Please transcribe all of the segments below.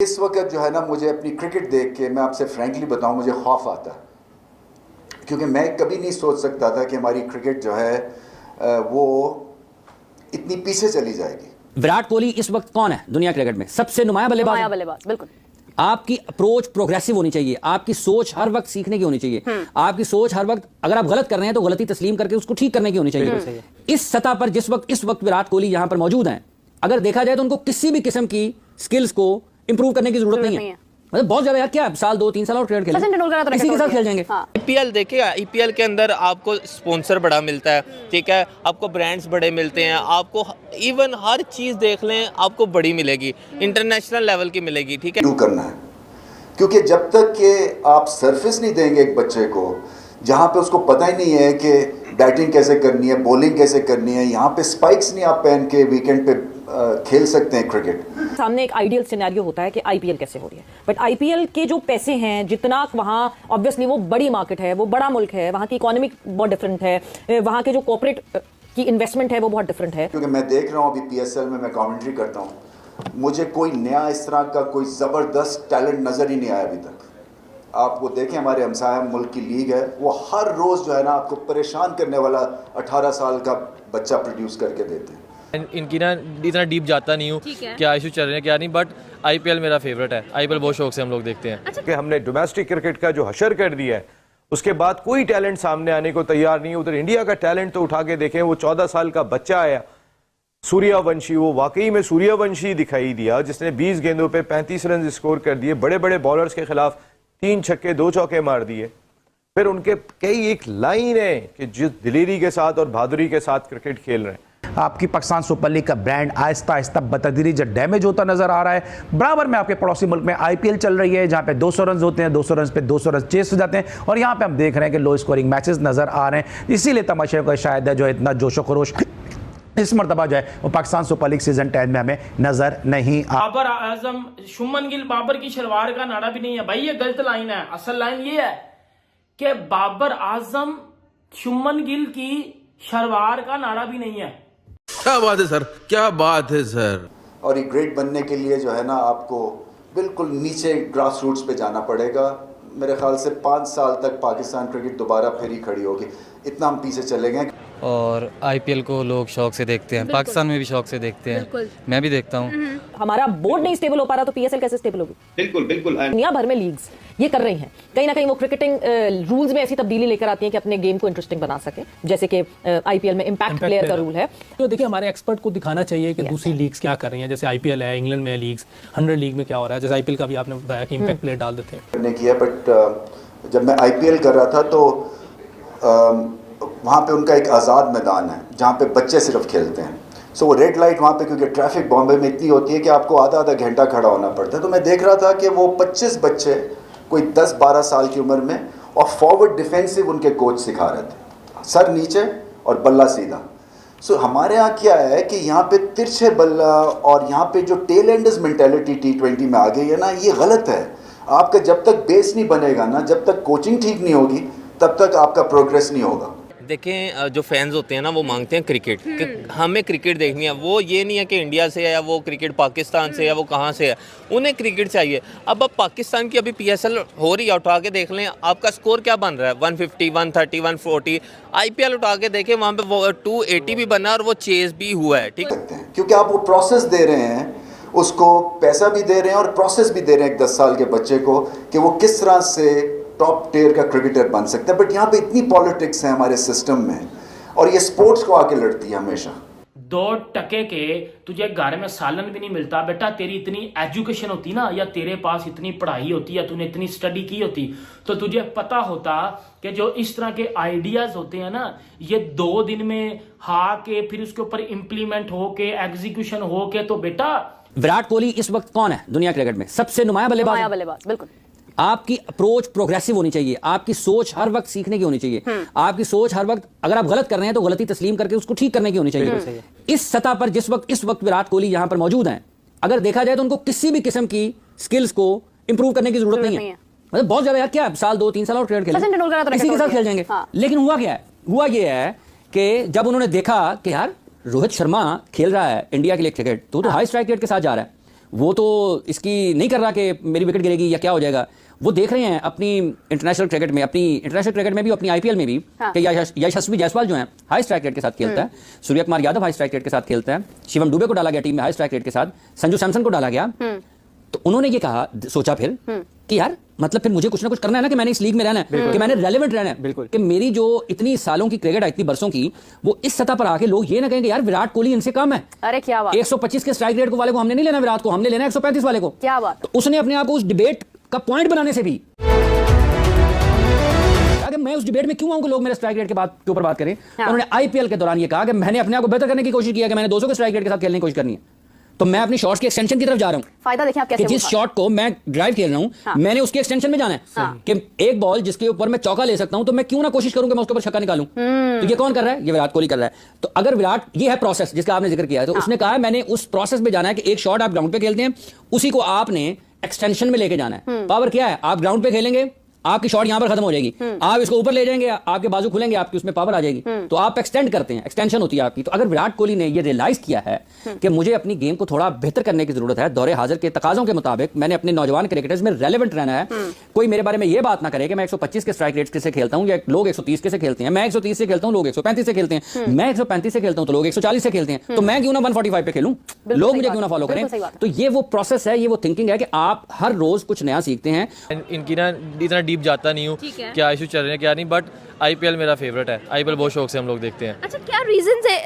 इस वक्त जो है ना, मुझे अपनी क्रिकेट देख के, मैं आपसे फ्रैंकली बताऊं, मुझे खौफ आता है, क्योंकि मैं कभी नहीं सोच सकता था कि हमारी क्रिकेट जो है वो इतनी पीछे चली जाएगी। विराट कोहली इस वक्त कौन है दुनिया क्रिकेट में? सबसे नुमाया बल्लेबाज। बिल्कुल। आपकी अप्रोच प्रोग्रेसिव होनी चाहिए, आपकी सोच हर वक्त सीखने की होनी चाहिए, आपकी सोच हर वक्त, अगर आप गलत कर रहे हैं तो गलती तस्लीम करके उसको ठीक करने की होनी चाहिए। इस सतह पर इस वक्त विराट कोहली यहां पर मौजूद हैं, अगर देखा जाए तो उनको किसी भी किस्म की स्किल्स को इंप्रूव करने की जरूरत नहीं है। मतलब बहुत ज्यादा यार, क्या साल 2-3 साल और क्रिकेट खेलें, सचिन तेंदुलकर तो इसी के साथ खेल जाएंगे। आईपीएल देखिए, आईपीएल के अंदर आपको स्पॉन्सर बड़ा मिलता है, ठीक है, आपको ब्रांड्स बड़े मिलते हैं, आपको इवन हर चीज़ देख लें आपको बड़ी मिलेगी, इंटरनेशनल लेवल की मिलेगी, ठीक है। डू करना है, क्योंकि जब तक कि आप सरफेस नहीं देंगे एक बच्चे को, जहाँ पे उसको पता ही नहीं है कि बैटिंग कैसे करनी है, बॉलिंग कैसे करनी है, यहाँ पे स्पाइक्स नहीं आप पहन के वीकेंड पे खेल सकते हैं क्रिकेट। सामने एक आइडियल सिनेरियो होता है कि आईपीएल कैसे हो रही है, बट आईपीएल के जो पैसे हैं, जितना वहाँ ऑब्वियसली वो बड़ी मार्केट है, वो बड़ा मुल्क है, वहाँ की इकोनॉमी बहुत डिफरेंट है, वहाँ के जो कॉर्पोरेट की इन्वेस्टमेंट है वो बहुत डिफरेंट है। क्योंकि मैं देख रहा हूँ अभी पीएसएल में मैं कमेंट्री करता हूँ, मुझे कोई नया इस तरह का कोई ज़बरदस्त टैलेंट नज़र ही नहीं आया अभी तक। आप वो देखें, हमारे हमसाया मुल्क की लीग है, वो हर रोज़ जो है ना आपको परेशान करने वाला 18 साल का बच्चा प्रोड्यूस करके देते हैं। इनकी ना इतना डीप जाता नहीं हूँ क्या इशू चल रहे हैं क्या नहीं, बट आईपीएल मेरा फेवरेट है। आईपीएल बहुत शौक से हम लोग देखते हैं। कि हमने डोमेस्टिक क्रिकेट का जो हशर कर दिया है, उसके बाद कोई टैलेंट सामने आने को तैयार नहीं है। उधर इंडिया का टैलेंट तो उठा के देखें, वो 14 साल का बच्चा आया सूर्यवंशी, वो वाकई में सूर्यवंशी दिखाई दिया, जिसने 20 गेंदों पे 35 रन स्कोर कर दिए, बड़े बड़े बॉलर्स के खिलाफ 3 छक्के 2 चौके मार दिए। फिर उनके कई एक लाइन है कि जिस दिलेरी के साथ और बहादुरी के साथ क्रिकेट खेल रहे हैं। आपकी पाकिस्तान सुपर लीग का ब्रांड आहिस्ता आहिस्ता बतदरीज डैमेज होता नजर आ रहा है। बराबर में आपके पड़ोसी मुल्क में आईपीएल चल रही है, जहां पे 200 रन होते हैं, 200 रन पे 200 रन चेस हो जाते हैं, और यहां पे हम देख रहे हैं कि लो स्कोरिंग मैचेस नजर आ रहे हैं। इसीलिए तमाशे को शायद है जो इतना जोशो खरोश इस मरतबा जो है वो पाकिस्तान सुपर लीग सीजन 10 में हमें नजर नहीं आ। बाबर आजम शुमन गिल बाबर की शलवार का नारा भी नहीं है भाई, ये गलत लाइन है। असल लाइन ये है कि बाबर आजम शुमन गिल की शलवार का नारा भी नहीं है। क्या बात है सर, क्या बात है सर। और ये ग्रेट बनने के लिए जो है ना आपको बिल्कुल नीचे ग्रास रूट्स पे जाना पड़ेगा। मेरे ख्याल से 5 साल तक पाकिस्तान क्रिकेट दोबारा फिर ही खड़ी होगी, इतना हम पीछे चले गए। और आईपीएल को लोग शौक से देखते हैं, पाकिस्तान में भी शौक से देखते हैं, मैं भी देखता हूँ। हमारा बोर्ड नहीं स्टेबल हो पा रहा तो पीएसएल कैसे स्टेबल होगी? बिल्कुल बिल्कुल। दुनिया भर में लीग्स ये कर रही हैं, कहीं ना कहीं वो क्रिकेटिंग रूल्स में ऐसी तब्दीली लेकर आती हैं कि अपने गेम को इंटरेस्टिंग बना सके, जैसे कि आईपीएल में इम्पैक्ट प्लेयर का रूल है। तो देखिए, हमारे एक्सपर्ट को दिखाना चाहिए कि दूसरी लीग्स क्या कर रही हैं। जैसे आईपीएल है, इंग्लैंड में लीग्स, 100 लीग में क्या हो रहा है। जैसे आईपीएल का भी आपने बताया कि इम्पैक्ट प्लेयर डाल देते हैं ने किया, बट जब मैं आईपीएल कर रहा था तो वहाँ पे उनका एक आज़ाद मैदान है जहाँ पे बच्चे सिर्फ खेलते हैं। सो वो रेड लाइट वहाँ पे, क्योंकि ट्रैफिक बॉम्बे में इतनी होती है कि आपको आधा आधा घंटा खड़ा होना पड़ता है। तो मैं देख रहा था कि वो 25 बच्चे कोई 10-12 साल की उम्र में, और फॉरवर्ड डिफेंसिव उनके कोच सिखा रहे थे, सर नीचे और बल्ला सीधा। सो हमारे यहाँ क्या है कि यहाँ पे तिरछे बल्ला और यहाँ पे जो टेल एंडर्स मेंटेलिटी T20 में आ गई है ना, ये गलत है। आपका जब तक बेस नहीं बनेगा ना, जब तक कोचिंग ठीक नहीं होगी, तब तक आपका प्रोग्रेस नहीं होगा। देखें, जो फैंस होते हैं ना वो मांगते हैं क्रिकेट, हमें क्रिकेट देखनी है। वो ये नहीं है कि इंडिया से है या वो क्रिकेट पाकिस्तान से या वो कहाँ से है, उन्हें क्रिकेट चाहिए। अब पाकिस्तान की अभी पीएसएल हो रही है, उठा के देख लें आपका स्कोर क्या बन रहा है, 150, 130, 140। आईपीएल उठा के देखें, वहाँ पे 280 भी बना और वो चेस भी हुआ है, ठीक है। क्योंकि आप वो प्रोसेस दे रहे हैं, उसको पैसा भी दे रहे हैं और प्रोसेस भी दे रहे हैं एक 10 साल के बच्चे को कि वो किस तरह से टॉप टियर का क्रिकेटर बन सकता है। बट यहाँ पे इतनी पॉलिटिक्स है हमारे सिस्टम में, और ये स्पोर्ट्स को आके लड़ती है हमेशा। 2 टके के तुझे घर में सालन भी नहीं मिलता बेटा। तेरी इतनी एजुकेशन होती ना, या तेरे पास इतनी पढ़ाई होती, या तूने इतनी स्टडी की होती, तो तुझे पता होता कि जो इस तरह के आइडियाज होते हैं ना, ये 2 दिन में हा के फिर उसके ऊपर इम्प्लीमेंट हो के एग्जीक्यूशन हो के, तो बेटा। विराट कोहली इस वक्त कौन है दुनिया क्रिकेट में? सबसे नुमाया बल्लेबाज। बिल्कुल। आपकी अप्रोच प्रोग्रेसिव होनी चाहिए, आपकी सोच हर वक्त सीखने की होनी चाहिए, आपकी सोच हर वक्त, अगर आप गलत कर रहे हैं तो गलती तस्लीम करके उसको ठीक करने की होनी चाहिए। इस सतह पर इस वक्त विराट कोहली यहां पर मौजूद हैं, अगर देखा जाए तो उनको किसी भी किस्म की स्किल्स को इंप्रूव करने की जरूरत नहीं है। मतलब बहुत ज्यादा यार, क्या साल 2-3 साल और क्रिकेट खेलें, सचिन तेंदुलकर तो इसी के साथ खेल जाएंगे। लेकिन हुआ क्या है? हुआ ये है कि जब उन्होंने देखा कि यार रोहित शर्मा खेल रहा है इंडिया के लिए क्रिकेट, तो हाई स्ट्राइक रेट के साथ जा रहा है, वो तो इसकी नहीं कर रहा कि मेरी विकेट गिरेगी या क्या हो जाएगा। वो देख रहे हैं अपनी इंटरनेशनल क्रिकेट में, भी अपनी आईपीएल में भी कि यशस्वी जायसवाल जो है हाई स्ट्राइक रेट के साथ खेलता है, Surya Kumar Yadav high strike rate के साथ खेलता है, शिवम दुबे को डाला गया टीम में हाई स्ट्राइक रेट के साथ, संजू सैमसन को डाला गया। तो उन्होंने ये कहा, सोचा फिर कि यार मतलब फिर मुझे कुछ ना कुछ करना है ना, कि मैंने इस लीग में रहना है, कि मैंने रेलेवेंट रहना है, बिल्कुल, कि मेरी जो इतनी सालों की क्रिकेट है, इतनी बरसों की, वो इस सतह पर आके लोग ये ना कहेंगे यार विराट कोहली इनसे कम है। अरे क्या बात, 125 के स्ट्राइक रेट वाले को हमने नहीं लेना, विराट को हमने लेना 135 वाले को। क्या बात। तो उसने अपने आप को उस डिबेट का पॉइंट बनाने से भी, मैं उस डिबेट में क्यों आऊं कि लोग मेरे स्ट्राइक रेट के ऊपर बात करें। उन्होंने आईपीएल के दौरान ये कहा कि मैंने अपने आप को बेहतर करने की कोशिश किया, कि मैंने 200 के स्ट्राइक रेट के साथ खेलने की कोशिश करनी है, तो मैं अपनी शॉट्स के एक्सटेंशन की तरफ जा रहा हूं। फायदा देखिए आप कैसे, कि जिस शॉट को मैं ड्राइव खेल रहा हूं, मैंने उसके एक्सटेंशन में जाना है, कि एक बॉल जिसके ऊपर मैं चौका ले सकता हूं, तो मैं क्यों ना कोशिश करूं कि मैं उसके ऊपर छक्का निकालूं। तो ये कौन कर रहा है? ये विराट कोहली कर रहा है। तो अगर विराट, ये है प्रोसेस जिसका आपने जिक्र किया है, तो उसने कहा है मैंने उस प्रोसेस में जाना है कि एक शॉट आप ग्राउंड पे खेलते हैं, उसी को आपने एक्सटेंशन में लेके जाना है। पावर क्या है? आप ग्राउंड पे खेलेंगे, आपकी शॉट यहां पर खत्म हो जाएगी, आप इसको ऊपर ले जाएंगे, आपके बाजू खुलेंगे, आपकी उसमें पावर आ जाएगी, तो आप एक्सटेंड करते हैं, एक्सटेंशन होती है आपकी। तो अगर विराट कोहली ने ये रियलाइज किया है कि मुझे अपनी गेम को थोड़ा बेहतर करने की जरूरत है, दौरे हाजिर के तकाजों के मुताबिक मैंने अपने नौजवान क्रिकेटर्स में रेलेवेंट रहना है, कोई मेरे बारे में ये बात ना करे कि मैं 125 के स्ट्राइक रेट से खेलता हूं या लोग 130 के से खेलते हैं, मैं 130 से खेलता हूं, लोग 135 से खेलते हैं, मैं 135 से खेलता हूं तो लोग 140 से खेलते हैं, तो मैं क्यों ना 145 पे खेलूं, लोग मुझे क्यों ना फॉलो करें। तो ये वो प्रोसेस है, ये वो थिंकिंग है कि आप हर रोज कुछ नया सीखते हैं। इनकी ना इतना डीप जाता नहीं हूँ क्या इशू चल रहे हैं क्या नहीं, बट आईपीएल मेरा फेवरेट है। आईपीएल बहुत शौक से हम लोग देखते हैं। अच्छा, क्या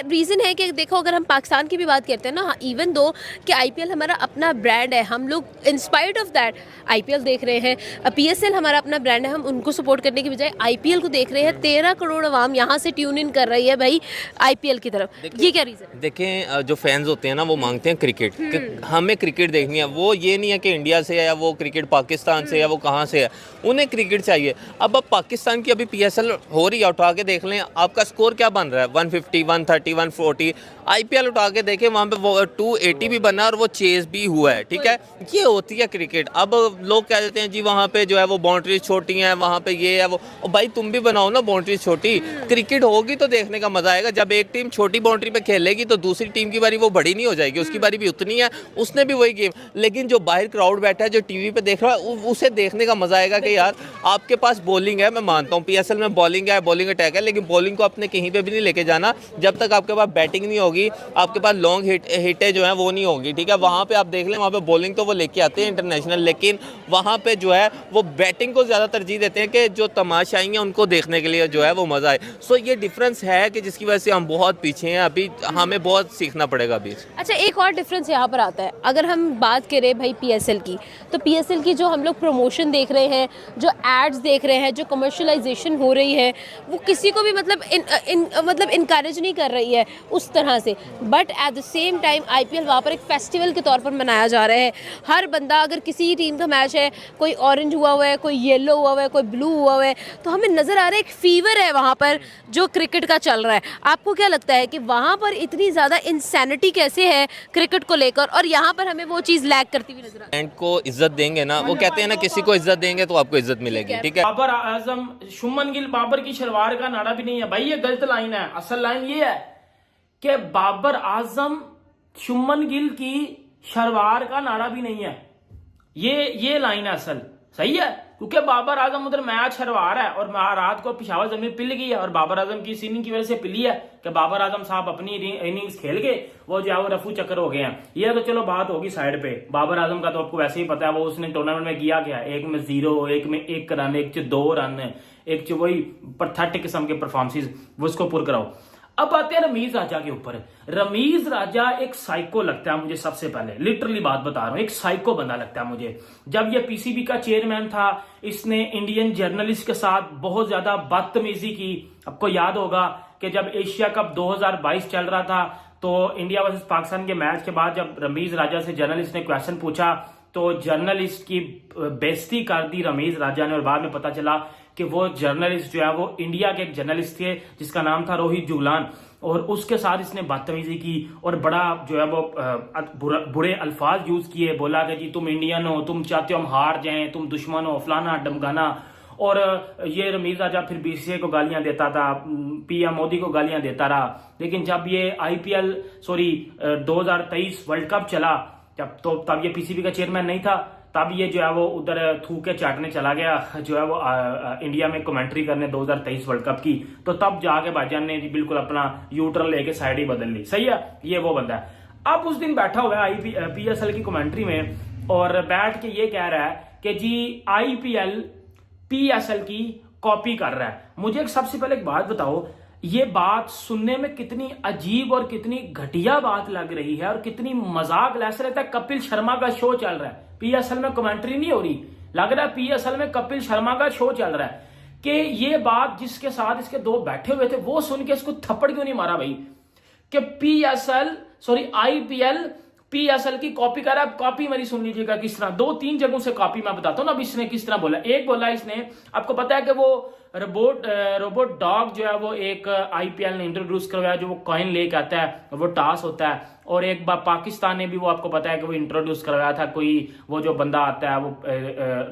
रीज़न है कि देखो अगर हम पाकिस्तान की भी बात करते हैं ना, इवन दो कि आईपीएल हमारा अपना ब्रांड है, हम लोग इंस्पायर्ड ऑफ दैट आईपीएल देख रहे हैं, पीएसएल हमारा अपना ब्रांड है, हम उनको सपोर्ट करने की बजाय आईपीएल को देख रहे हैं। 13 करोड़ आवाम यहाँ से ट्यून इन कर रही है भाई आईपीएल की तरफ। ये क्या रीज़न? देखें, जो फैंस होते हैं ना वो मांगते हैं क्रिकेट, हमें क्रिकेट देखनी है। वो ये नहीं है कि इंडिया से है या वो क्रिकेट पाकिस्तान से या वो कहाँ से है, उन्हें क्रिकेट चाहिए। अब पाकिस्तान की अभी पीएसएल हो रही है, उठा के देख लें आपका स्कोर क्या बन रहा है, 150, 130, 140। आईपीएल उठा के देखें वहाँ पे 280 भी बना और वो चेज भी हुआ है, ठीक है। ये होती है क्रिकेट। अब लोग कह देते हैं जी वहाँ पे जो है वो बाउंड्रीज छोटी हैं, वहाँ पे ये है वो, और भाई तुम भी बनाओ ना बाउंड्रीज छोटी। क्रिकेट होगी तो देखने का मजा आएगा। जब एक टीम छोटी बाउंड्री पे खेलेगी तो दूसरी टीम की बारी वो बड़ी नहीं हो जाएगी, उसकी बारी भी उतनी है, उसने भी वही गेम। लेकिन जो बाहर क्राउड बैठा है, जो टीवी पे देख रहा है, उसे देखने का मजा आएगा कि यार आपके पास बॉलिंग है। मैं मानता हूँ पीएसएल में बॉलिंग है, बॉलिंग अटैक है, लेकिन बॉलिंग को अपने कहीं पे भी नहीं लेके जाना जब तक आपके पास बैटिंग नहीं होगी, आपके पास लॉन्ग हिटें जो है वो नहीं होगी, ठीक है। वहाँ पे आप देख लें, वहाँ पे बॉलिंग तो वो लेके आते हैं इंटरनेशनल, लेकिन वहाँ पे जो है वो बैटिंग को ज़्यादा तरजीह देते हैं कि जो तमाशाई हैं उनको देखने के लिए जो है वो मज़ा आए। सो ये डिफरेंस है कि जिसकी वजह से हम बहुत पीछे हैं, अभी हमें बहुत सीखना पड़ेगा अभी। अच्छा, एक और डिफरेंस यहाँ पर आता है, अगर हम बात करें भाई पीएसएल की, तो पीएसएल की जो हम लोग प्रमोशन देख रहे हैं, जो एड्स देख रहे हैं, जो कमर्शलाइजेशन हो रही है, वो किसी को भी मतलब इनकरेज नहीं कर रही है उस तरह से। But at the same time IPL वहाँ पर एक फेस्टिवल के तौर पर मनाया जा रहा है। हर बंदा, अगर किसी टीम का मैच है, कोई ऑरेंज हुआ हुआ है, कोई येलो हुआ हुआ है, कोई ब्लू हुआ हुआ है, तो हमें नज़र आ रहा है एक फीवर है वहाँ पर जो क्रिकेट का चल रहा है। आपको क्या लगता है कि वहाँ पर इतनी ज़्यादा इंसैनिटी कैसे है क्रिकेट को लेकर, और यहाँ पर हमें वो चीज़ लैग करती हुई नजर आ रही है? को इज्जत देंगे ना, वो कहते हैं ना किसी को इज्जत देंगे तो आपको इज्जत मिलेगी, ठीक है। बाबर आजम, शुभमन गिल बाबर की शलवार का नाड़ा भी नहीं है भाई, ये गलत लाइन है। असल लाइन ये है कि बाबर आजम शुभमन गिल की शलवार का नाड़ा भी नहीं है, ये लाइन है असल, सही है। क्योंकि बाबर आजम उधर मैच हरवा रहा है और रात को पेशावर जमीन पिल गई है, और बाबर आजम की सीनिंग की वजह से पिली है कि बाबर आजम साहब अपनी इनिंग्स खेल के वो जो है वो रफू चक्कर हो गए हैं। ये तो चलो बात होगी साइड पे। बाबर आजम का तो आपको वैसे ही पता है, वो उसने टूर्नामेंट में किया क्या, एक में 0, एक में 1 रन, एक च 2 रन, एक च वही पैथेटिक किस्म के परफॉर्मेंसेस, वो उसको पुर कराओ। अब आते हैं रमीज राजा के ऊपर। रमीज राजा एक साइको लगता है मुझे, सबसे पहले लिटरली बात बता रहा हूं, एक साइको बंदा लगता है मुझे। जब ये पीसीबी का चेयरमैन था, इसने इंडियन जर्नलिस्ट के साथ बहुत ज्यादा बदतमीजी की। आपको याद होगा कि जब एशिया कप 2022 चल रहा था, तो इंडिया वर्सेस पाकिस्तान के मैच के बाद जब रमीज राजा से जर्नलिस्ट ने क्वेश्चन पूछा, तो जर्नलिस्ट की बेइज्जती कर दी रमीज राजा ने, और बाद में पता चला कि वो जर्नलिस्ट जो है वो इंडिया के एक जर्नलिस्ट थे जिसका नाम था रोहित जुगलान, और उसके साथ इसने बदतमीजी की और बड़ा जो है वो बुरे अल्फाज यूज किए। बोला कि जी तुम इंडियन हो, तुम चाहते हो हम हार जाएं, तुम दुश्मन हो, फलाना डमगाना। और ये रमीज राजा फिर बीसीसीआई को गालियां देता था, पीएम मोदी को गालियां देता रहा। लेकिन जब ये 2023 वर्ल्ड कप चला, तब ये पीसीबी का चेयरमैन नहीं था, तब ये जो है वो उधर थूक के चाटने चला गया जो है वो इंडिया में कमेंट्री करने 2023 वर्ल्ड कप की। तो तब जाके भाईजान ने बिल्कुल अपना यूटर्न लेके साइड ही बदल ली। सही है, ये वो बंदा है। अब उस दिन बैठा हुआ है पीएसएल की कमेंट्री में और बैठ के ये कह रहा है कि जी आईपीएल पीएसएल की कॉपी कर रहा है। मुझे सबसे पहले एक बात बताओ, ये बात सुनने में कितनी अजीब और कितनी घटिया बात लग रही है और कितनी मजाक। ऐसा रहता है कपिल शर्मा का शो चल रहा है, पीएसएल में कमेंट्री नहीं हो रही, लग रहा है पीएसएल में कपिल शर्मा का शो चल रहा है। कि ये बात जिसके साथ इसके दो बैठे हुए थे वो सुन के इसको थप्पड़ क्यों नहीं मारा भाई, कि आईपीएल पीएसएल की कॉपी कर रहा है। कॉपी मेरी सुन लीजिएगा किस तरह, 2-3 जगहों से कॉपी मैं बताता हूं ना। अब इसने किस तरह बोला, एक बोला इसने, आपको पता है कि वो रोबोट डॉग जो है वो एक आईपीएल ने इंट्रोड्यूस करवाया, जो वो कॉइन लेके आता है, वो टॉस होता है। और एक बार पाकिस्तान ने भी वो आपको पता है कि वो इंट्रोड्यूस करवाया था, कोई वो जो बंदा आता है वो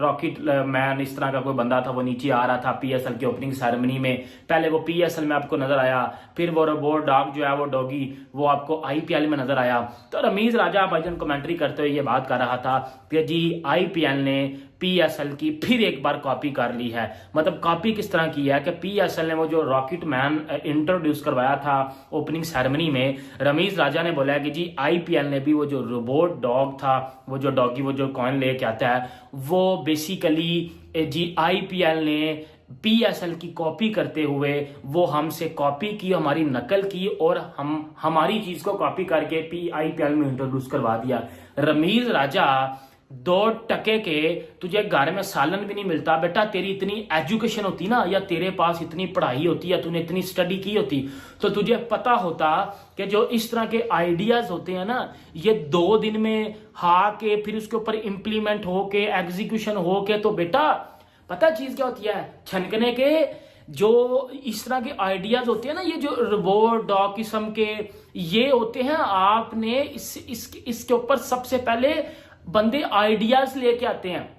रॉकेट मैन इस तरह का कोई बंदा था, वो नीचे आ रहा था पीएसएल की ओपनिंग सेरेमनी में। पहले वो पीएसएल में आपको नजर आया, फिर वो रोबोट डॉग जो है वो डॉगी वो आपको आईपीएल में नजर आया। तो रमीज राजा भाईजान कमेंट्री करते हुए ये बात कर रहा था कि जी आईपीएल ने पीएसएल की फिर एक बार कॉपी कर ली है। मतलब कॉपी किस तरह की है कि पीएसएल ने वो जो रॉकेट मैन इंट्रोड्यूस करवाया था ओपनिंग सेरेमनी में, रमीज राजा ने बोला कि जी आईपीएल ने भी वो जो रोबोट डॉग था, वो जो डॉगी वो जो कॉइन लेके आता है, वो बेसिकली जी आईपीएल ने पीएसएल की कॉपी करते हुए वो हमसे कॉपी की, हमारी नकल की और हमारी चीज को कॉपी करके आईपीएल में इंट्रोड्यूस करवा दिया। रमीज राजा 2 टके के तुझे घर में सालन भी नहीं मिलता बेटा, तेरी इतनी एजुकेशन होती ना, या तेरे पास इतनी पढ़ाई होती, या तूने इतनी स्टडी की होती, तो तुझे पता होता कि जो इस तरह के आइडियाज होते हैं ना, ये 2 दिन में के फिर उसके ऊपर इंप्लीमेंट हो के एग्जीक्यूशन हो के, तो बेटा पता चीज क्या होती है, छनकने के जो इस तरह के आइडियाज होते हैं ना, ये जो रोबोट डॉग किस्म के ये होते हैं, आपने इसके ऊपर सबसे पहले बंदे आइडियाज लेके आते हैं।